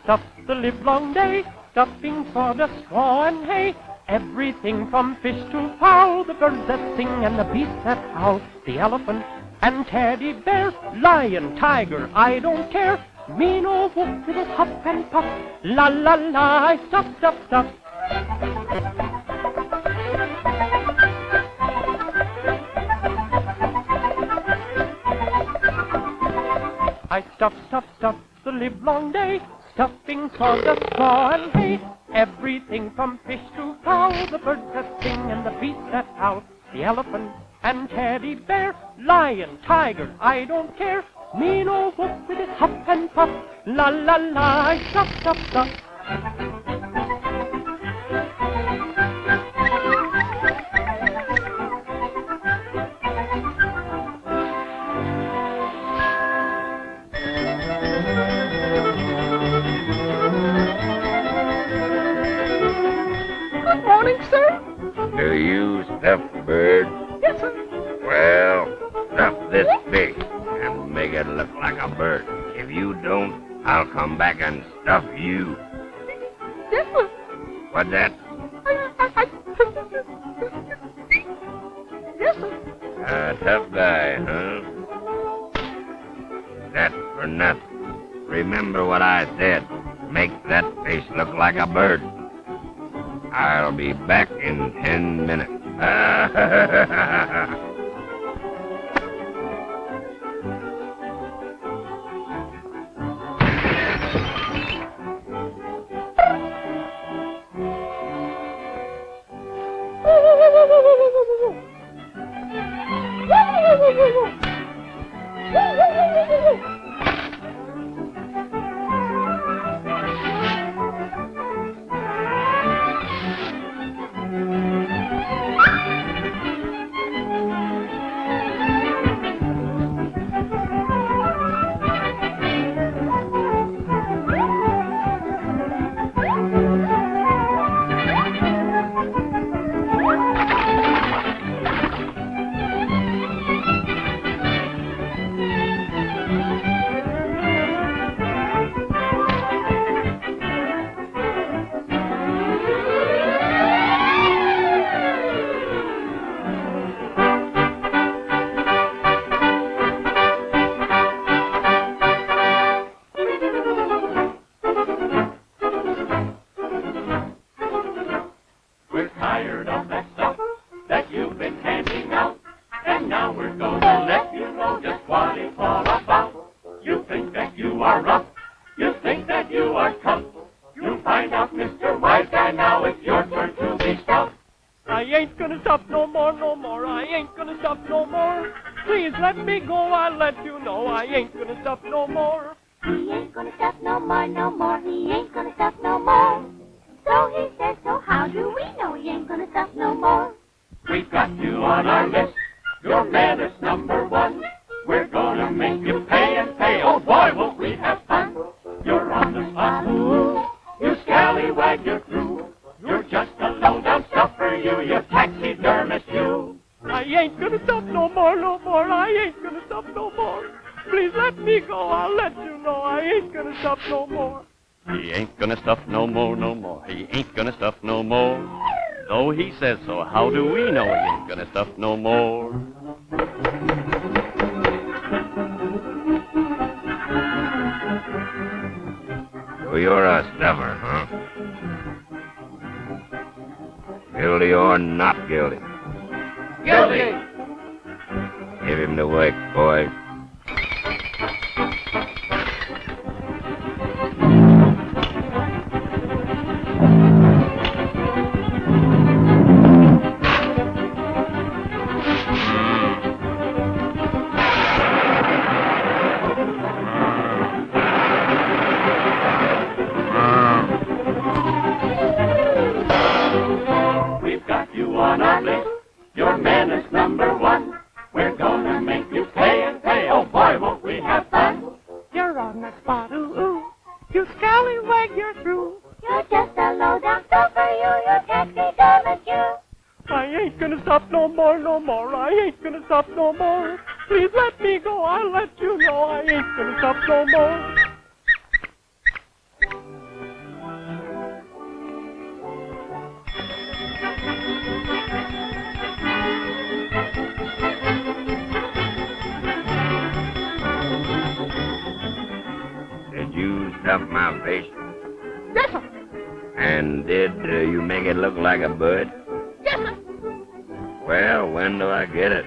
stuff the livelong day, stuffing for the straw and hay. Everything from fish to fowl, the birds that sing and the beasts that howl, the elephant and teddy bear, lion, tiger, I don't care. Mean old wolf with his huff and puff, la la la, I stuff, stuff, stuff. I stuff, stuff, stuff the livelong day, stuffing for the straw and hay. Everything from fish to fowl, the birds that sing and the beasts that howl, the elephant and teddy bear, lion, tiger, I don't care. Mean old wolf with his huff and puff, la la la, I stuff, stuff, stuff. Good morning, sir. Do you stuff birds? Yes, sir. Well, stuff this big and make it look like a bird. If you don't, I'll come back and stuff you. Yes, sir. What's that? Yes, sir. Tough guy, huh? That's for nothing. Remember what I said. Make that fish look like a bird. I'll be back in 10 minutes. I ain't gonna stop no more, no more. I ain't gonna stop no more. Please let me go, I'll let you know. I ain't gonna stop no more. He ain't gonna stop no more, no more. He ain't gonna stop no more. So he says, so how do we know he ain't gonna stop no more? We've got you on our list. Your man is number one. We're gonna make you pay and pay. Oh boy, won't we have fun. You're on the spot. You scallywag, you're through. You're just a low-down stuffer, you taxidermist, you. I ain't gonna stop no more, no more. I ain't gonna stop no more. Please let me go, I'll let you know. I ain't gonna stop no more. He ain't gonna stuff no more, no more. He ain't gonna stuff no more. Though he says so, how do we know he ain't gonna stuff no more? So you're a stuffer, huh? Guilty or not guilty? Guilty! Give him the work, boy. We've got you on our list. Your man is number one. We're gonna make you pay and pay. Oh boy, won't we have fun. You're on the spot, ooh, ooh. You scallywag, you're through. You're just a low-down stuffer, you taxidermist, you. I ain't gonna stop no more, no more. I ain't gonna stop no more. Please let me go, I'll let you know. I ain't gonna stop no more. stuff my fish? Yes, sir. And did you make it look like a bird? Yes, sir. Well, when do I get it?